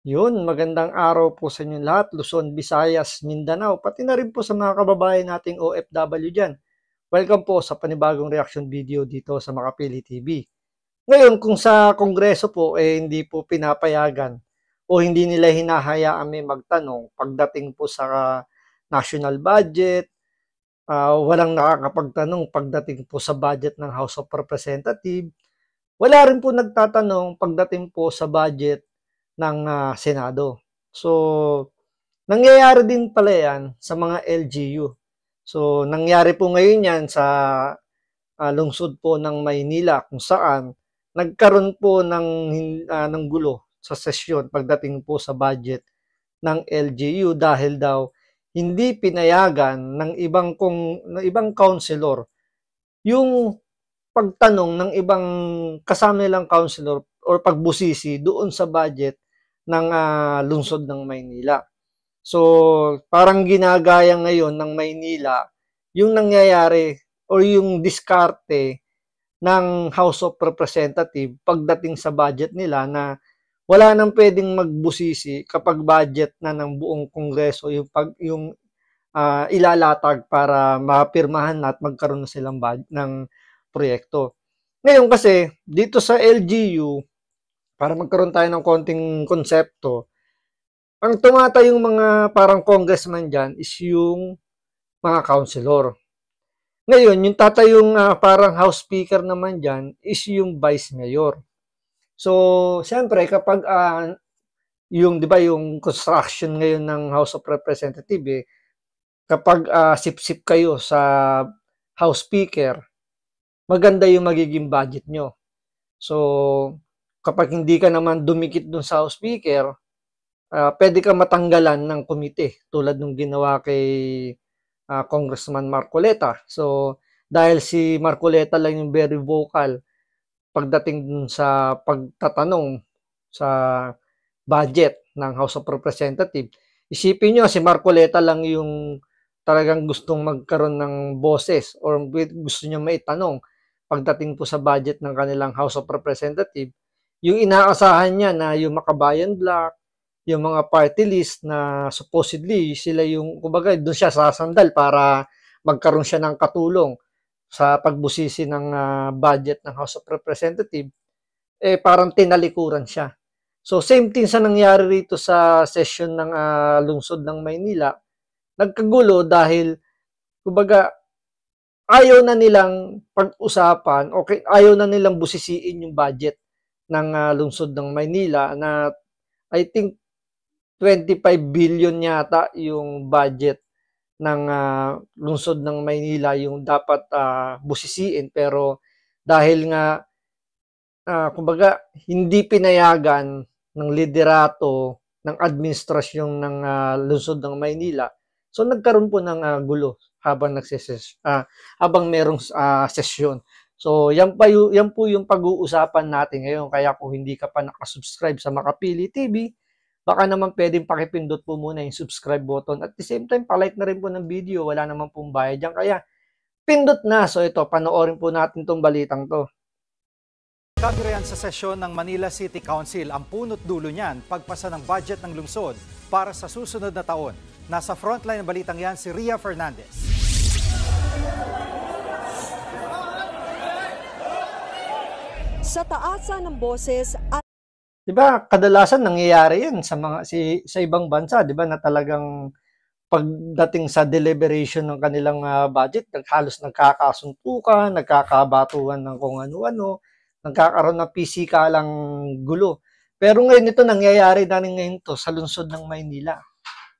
Yun, magandang araw po sa inyo lahat, Luzon, Visayas, Mindanao, pati na rin po sa mga kababayan nating OFW dyan. Welcome po sa panibagong reaction video dito sa Makapili TV. Ngayon, kung sa Kongreso po, hindi po pinapayagan o hindi nila hinahayaan may magtanong pagdating po sa national budget, walang nakakapagtanong pagdating po sa budget ng House of Representatives, wala rin po nagtatanong pagdating po sa budget ng Senado. So, nangyayari din pala yan sa mga LGU. So, nangyari po ngayon yan sa lungsod po ng Maynila kung saan nagkaroon po ng gulo sa sesyon pagdating po sa budget ng LGU dahil daw hindi pinayagan ng ibang councilor yung pagtanong ng ibang kasama nilang councilor or pagbusisi doon sa budget ng lungsod ng Maynila. So, parang ginagaya ngayon ng Maynila yung nangyayari o yung diskarte ng House of Representatives pagdating sa budget nila na wala nang pwedeng magbusisi kapag budget na ng buong Kongreso yung ilalatag para mapirmahan na at magkaroon na silang ng proyekto. Ngayon kasi, dito sa LGU, para magkaroon tayo ng konting konsepto, ang tumatayong mga parang congressman dyan is yung mga councilor. Ngayon, yung tatayong parang house speaker naman dyan is yung vice mayor. So, siyempre, kapag yung, di ba, yung construction ngayon ng House of Representatives, kapag sip-sip kayo sa house speaker, maganda yung magiging budget nyo. So, kapag hindi ka naman dumikit dun sa house speaker, pwede ka matanggalan ng komite tulad nung ginawa kay Congressman Marcoleta. So, dahil si Marcoleta lang yung very vocal pagdating dun sa pagtatanong sa budget ng House of Representatives, isipin nyo si Marcoleta lang yung talagang gustong magkaroon ng boses or gusto niya maitanong pagdating po sa budget ng kanilang House of Representatives, yung inaasahan niya na yung Makabayan Bloc, yung mga party list na supposedly sila yung, kumbaga, doon siya sasandal para magkaroon siya ng katulong sa pagbusisi ng budget ng House of Representatives, parang tinalikuran siya. So, same thing sa nangyari rito sa session ng lungsod ng Maynila. Nagkagulo dahil, kumbaga, ayaw na nilang pag-usapan, okay, ayaw na nilang busisiin yung budget ng lungsod ng Maynila na I think 25 billion yata yung budget ng lungsod ng Maynila yung dapat busisiin, pero dahil nga kumbaga hindi pinayagan ng liderato ng administrasyon ng lungsod ng Maynila, so nagkaroon po ng gulo habang habang merong sesyon. So yan po yung pag-uusapan natin ngayon. Kaya kung hindi ka pa nakasubscribe sa Makapili TV, baka naman pwedeng pakipindot po muna yung subscribe button. At the same time, palike na rin po ng video. Wala naman pong bayad dyan. Kaya pindot na. So ito, panoorin po natin tong balitang to. Kagrehan sa sesyon ng Manila City Council, ang punot dulo niyan, pagpasa ng budget ng lungsod para sa susunod na taon. Nasa frontline ng balitang yan si Ria Fernandez. Sa taasan ng boses at 'di ba, kadalasan nangyayari 'yan sa ibang bansa, 'di ba, na talagang pagdating sa deliberation ng kanilang budget, halos nagkakasuntukan, nagkakabatuhan ng kung ano-ano, nagkakaroon ng pisikalang gulo. Pero ngayon ito nangyayari na rin ngayon to sa lungsod ng Maynila.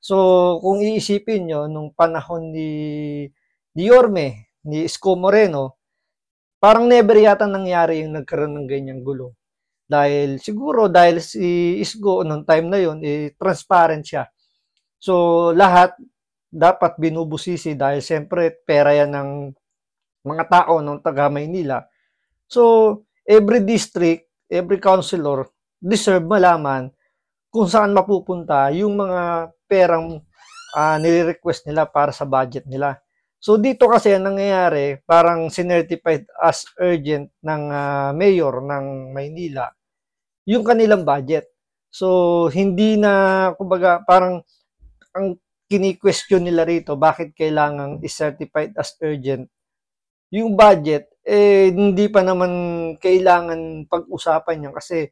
So, kung iisipin nyo, nung panahon ni Yorme, ni Isko Moreno, parang never yata nangyari yung nagkaroon ng ganyang gulo. Dahil si Isko noong time na yon, transparent siya. So lahat dapat binubusisi dahil siyempre pera yan ng mga tao ng taga Maynila. So every district, every councilor deserve malaman kung saan mapupunta yung mga perang nire-request nila para sa budget nila. So dito kasi ang nangyayari, parang sinertified as urgent ng mayor ng Maynila yung kanilang budget. So, hindi na, kumbaga, parang ang kini-question nila rito, bakit kailangang is-certified as urgent yung budget, hindi pa naman kailangan pag-usapan yan kasi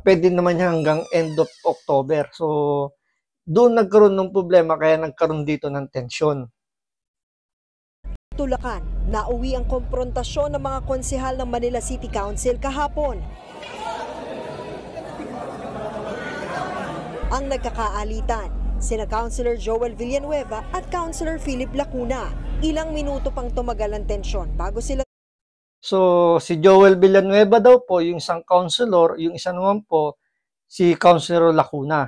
pwede naman yan hanggang end of October. So, doon nagkaroon ng problema kaya nagkaroon dito ng tensyon. Tulakan, nauwi ang komprontasyon ng mga konsehal ng Manila City Council kahapon. Ang nagkakaalitan, sina Councilor Joel Villanueva at Councilor Philip Lacuna. Ilang minuto pang tumagal ang tensyon bago sila. So, si Joel Villanueva daw po, yung isang councilor, yung isa naman po, si Councilor Lacuna.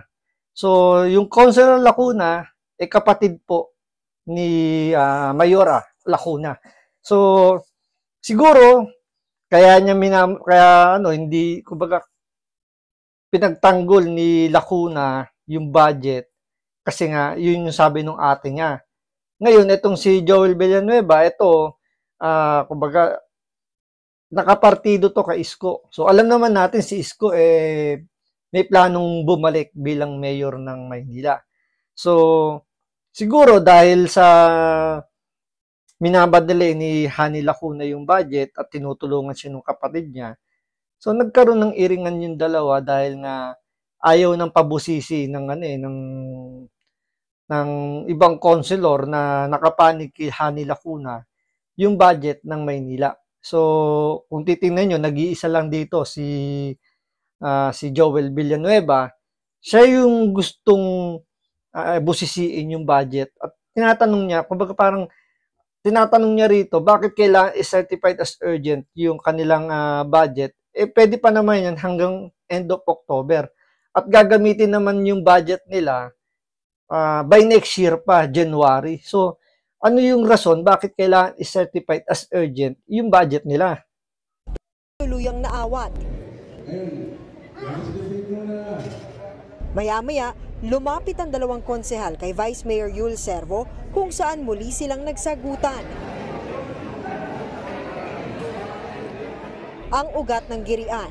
So, yung Councilor Lacuna, kapatid po ni Mayora Lacuna. So, siguro, kaya niya hindi, kumbaga, pinagtanggol ni Lacuna yung budget kasi nga, yun yung sabi nung ate niya. Ngayon, itong si Joel Villanueva, ito, kumbaga, nakapartido to kay Isko. So, alam naman natin si Isko, may planong bumalik bilang mayor ng Maynila. So, siguro dahil sa minabadali ni Hani Lacuna yung budget at tinutulungan siya ng kapatid niya, so nagkaroon ng iringan yung dalawa dahil nga ayaw ng pabusisi ng ibang konselor na nakapanig kay Hani Lacuna yung budget ng Maynila. So, kung titingnan nyo, nag-iisa lang dito si Joel Villanueva. Siya yung gustong busisiin yung budget. At tinatanong niya, kumbaga parang tinatanong niya rito, bakit kailangan is-certified as urgent yung kanilang budget? Pwede pa naman yan hanggang end of October. At gagamitin naman yung budget nila by next year pa, January. So, ano yung rason bakit kailangan is-certified as urgent yung budget nila? Tuluyang naawat. Maya-maya, lumapit ang dalawang konsehal kay Vice Mayor Yul Servo kung saan muli silang nagsagutan. Ang ugat ng girian,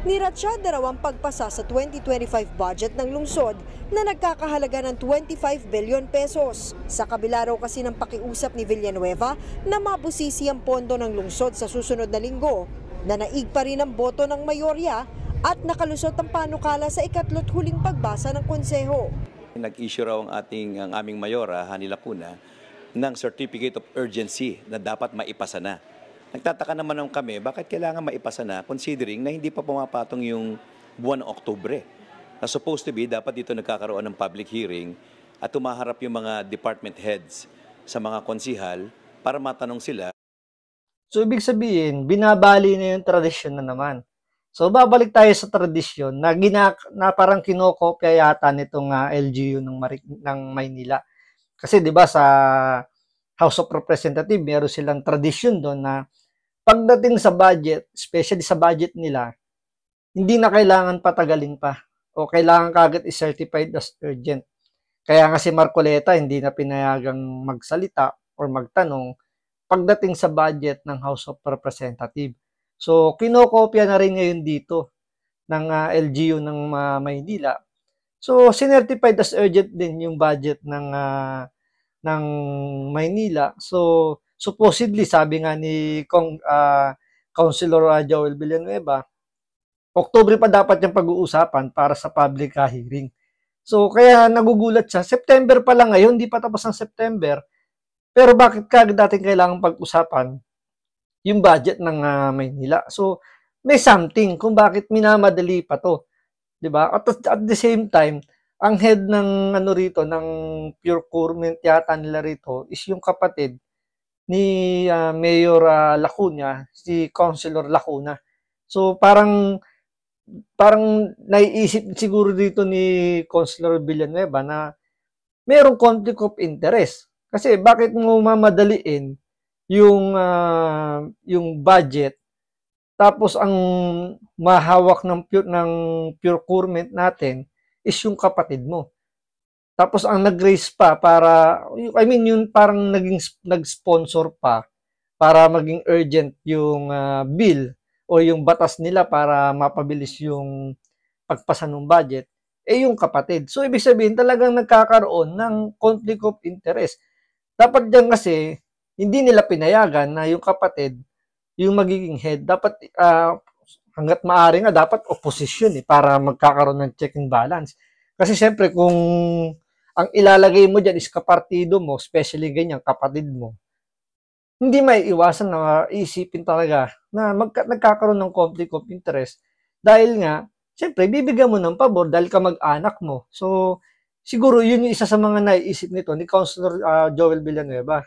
niratsyada raw ang pagpasa sa 2025 budget ng lungsod na nagkakahalaga ng 25 billion pesos. Sa kabila raw kasi ng pakiusap ni Villanueva na mabusisi ang pondo ng lungsod sa susunod na linggo, na naig pa rin ang boto ng mayorya at nakalusot ang panukala sa ikatlo't huling pagbasa ng konseho. Nag-issue raw ang aming mayora, Hani Lacuna, ng Certificate of Urgency na dapat maipasa na. Nagtataka naman kami, bakit kailangan maipasa na considering na hindi pa pumapatong yung buwan ng Oktubre. Na supposed to be, dapat dito nagkakaroon ng public hearing at tumaharap yung mga department heads sa mga konsihal para matanong sila. So, ibig sabihin, binabali na yung tradisyon na naman. So, babalik tayo sa tradisyon na parang kinokopya yata nitong LGU ng Maynila. Kasi 'di ba sa House of Representatives, meron silang tradisyon doon na pagdating sa budget, especially sa budget nila, hindi na kailangan patagalin pa o kailangan kagad i-certified as urgent. Kaya nga si Marcoleta hindi na pinayagang magsalita or magtanong pagdating sa budget ng House of Representatives. So, kinokopya na rin ngayon dito ng LGU ng Maynila. So, sinertified as urgent din yung budget ng Maynila. So, supposedly, sabi nga ni Councilor Joel Villanueva, Oktubre pa dapat yung pag-uusapan para sa public hearing. So, kaya nagugulat siya. September pa lang ngayon, hindi pa tapos ang September. Pero bakit kagad dating kailangan pag-usapan yung budget ng Maynila? So, may something kung bakit minamadali pa to. 'Di ba? At the same time, ang head ng ng procurement yata nila rito is yung kapatid ni Mayor Lacuna, si Councilor Lacuna. So parang naiisip siguro dito ni Councilor Villanueva na mayroong conflict of interest. Kasi bakit mo mamadaliin yung budget tapos ang mahawak ng procurement natin is yung kapatid mo. Tapos ang nag-raise pa yung parang nag-sponsor pa para maging urgent yung bill o yung batas nila para mapabilis yung pagpasa ng budget, yung kapatid. So, ibig sabihin talagang nagkakaroon ng conflict of interest. Dapat dyan kasi, hindi nila pinayagan na yung kapatid, yung magiging head. Dapat, hanggat maaari nga, dapat opposition para magkakaroon ng check and balance. Kasi syempre, kung ang ilalagay mo dyan is kapartido mo, especially ganyan, kapatid mo, hindi may iwasan na isipin talaga na nagkakaroon ng conflict of interest dahil nga, syempre, bibigyan mo ng pabor dahil ka mag-anak mo. So, siguro yun yung isa sa mga naiisip nito ni Councilor Joel Villanueva.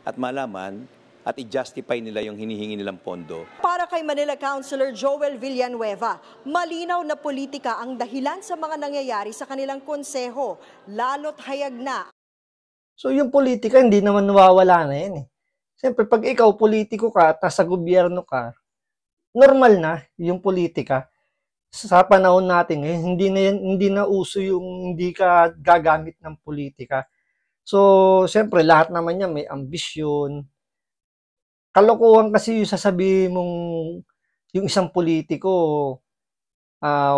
At malaman at i-justify nila yung hinihingi nilang pondo. Para kay Manila Councilor Joel Villanueva, malinaw na politika ang dahilan sa mga nangyayari sa kanilang konseho, lalo't hayag na. So yung politika hindi naman nawawala na yan. Siyempre pag ikaw politiko ka at nasa gobyerno ka, normal na yung politika. Sa panahon natin ngayon, hindi na uso yung hindi ka gagamit ng politika. So siyempre lahat naman yan may ambisyon. Kalokohan kasi yung sasabihin mong yung isang politiko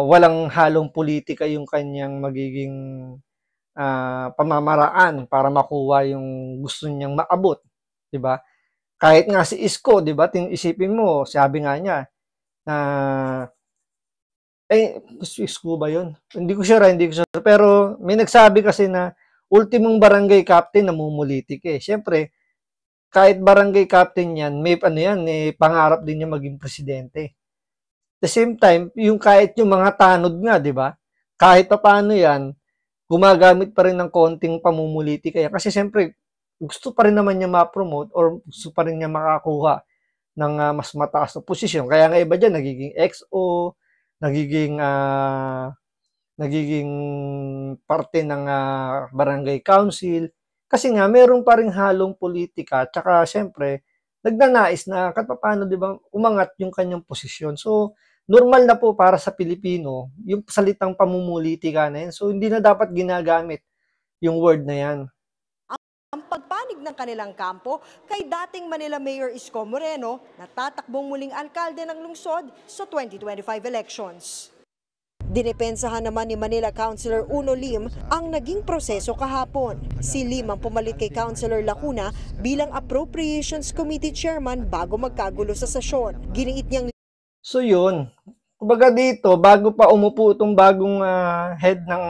walang halong politika yung kanyang magiging pamamaraan para makuha yung gusto niyang maabot, 'di ba? Kahit nga si Isko, 'di ba? Isipin mo, sabi nga niya na si Isko ba 'yon? Hindi ko sure, pero may nagsabi kasi na ultimong barangay captain namumulitik Siyempre, kahit barangay captain yan, may pangarap din niya maging presidente. At the same time, yung kahit yung mga tanod nga, 'di ba? Kahit paano yan, gumagamit pa rin ng konting pamumuliti kaya kasi siyempre gusto pa rin naman niya ma-promote or gusto pa rin niya makakuha ng mas mataas na posisyon. Kaya nga iba dyan, nagiging XO, nagiging parte ng barangay council. Kasi nga, meron pa rin halong politika. Tsaka siyempre, nagnanais na kahit paano, di ba, umangat yung kanyang posisyon. So, normal na po para sa Pilipino, yung salitang pamumulitika na yan. So, hindi na dapat ginagamit yung word na yan. Ang pagpanig ng kanilang kampo kay dating Manila Mayor Isko Moreno na tatakbong muling alkalde ng lungsod sa 2025 elections. Dinepensahan naman ni Manila Councilor Uno Lim ang naging proseso kahapon. Si Lim ang pumalit kay Councilor Lacuna bilang Appropriations Committee Chairman bago magkagulo sa sesyon. Giniit niyang So yun, kumbaga dito, bago pa umupo itong bagong head ng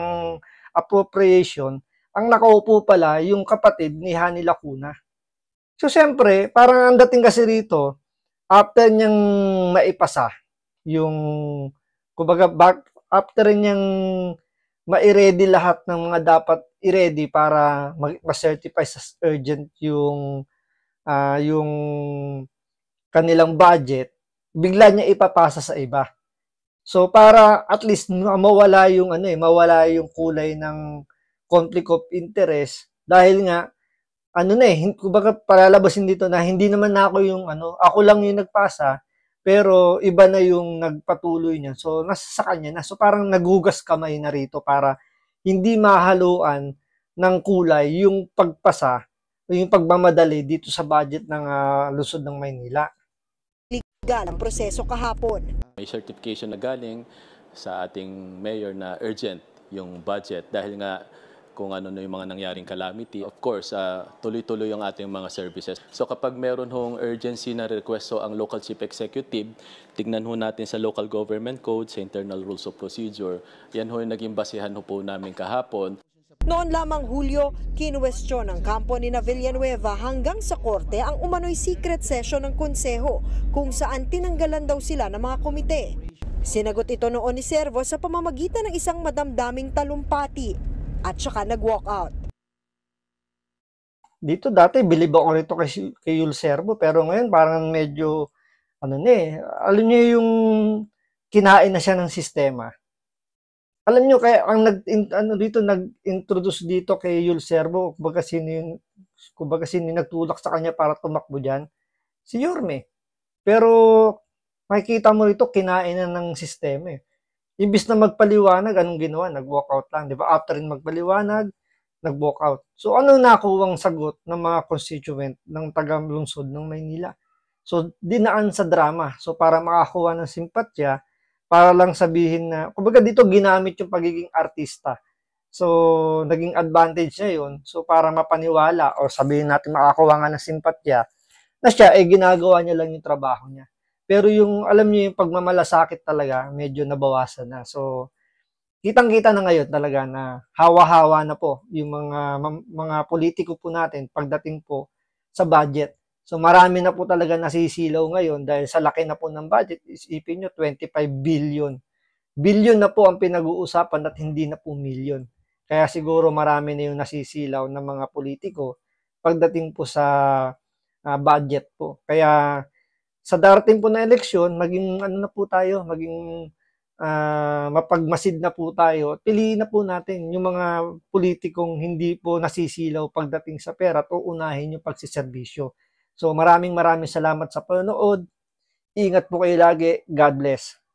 appropriation, ang nakaupo pala yung kapatid ni Hani Lacuna. So siyempre, parang ang dating kasi rito, after niyang maipasa, yung, kumbaga, after niyang ma-ready lahat ng mga dapat i-ready para ma-certify sa urgent yung kanilang budget, bigla niya ipapasa sa iba. So para at least mawala yung mawala yung kulay ng conflict of interest dahil nga kumbaga palalabasin dito na hindi naman ako yung ako lang yung nagpasa pero iba na yung nagpatuloy niya. So nasa sa kanya na. So parang naghugas kamay na rito para hindi mahaluan ng kulay yung pagpasa o yung pagmamadali dito sa budget ng lungsod ng Maynila. ang proseso kahapon. May certification na galing sa ating mayor na urgent yung budget dahil nga kung ano na yung mga nangyaring calamity. Of course, tuloy-tuloy yung ating mga services. So kapag meron hong urgency na request ang local chief executive, tignan ho natin sa local government code, sa internal rules of procedure. Yan ho yung naging basihan ho po namin kahapon. Noon lamang Hulyo, kinuwestiyon ng kampo ni Villanueva hanggang sa korte ang umano'y secret session ng konseho kung saan tinanggalan daw sila ng mga komite. Sinagot ito noon ni Servo sa pamamagitan ng isang madamdaming talumpati at saka nag-walk out. Dito dati bilib ako nito kay Yul Servo pero ngayon parang medyo alam niyo yung kinain na siya ng sistema. Alam niyo kaya ang nag-introduce dito kay Yul Servo, kumbaga sino nagtulak sa kanya para tumakbo diyan? Si Yorme. Pero makikita mo rito kinain na ng sistema. Imbis na magpaliwanag, anong ginawa? Nag-walk out lang, 'di ba? After magpaliwanag, nag-walk out. So ano nakuwang sagot ng mga constituent ng taga-lungsod ng Maynila? So dinaan sa drama. So para makakuha ng simpatya, para lang sabihin na, kumbaga dito ginamit yung pagiging artista. So, naging advantage niya yun. So, para mapaniwala o sabihin natin makakuha nga ng simpatya na siya, ginagawa niya lang yung trabaho niya. Pero yung, alam niyo yung pagmamalasakit talaga, medyo nabawasan na. So, kitang-kita na ngayon talaga na hawa-hawa na po yung mga politiko po natin pagdating po sa budget. So, marami na po talaga nasisilaw ngayon dahil sa laki na po ng budget. Isipin nyo, 25 billion. Billion na po ang pinag-uusapan at hindi na po million. Kaya siguro marami na yung nasisilaw ng mga politiko pagdating po sa budget po. Kaya sa darating po na eleksyon, maging ano na po tayo, maging mapagmasid na po tayo. Piliin na po natin yung mga politikong hindi po nasisilaw pagdating sa pera at uunahin yung pagsiservisyo. So maraming salamat sa panonood. Ingat po kayo lagi. God bless.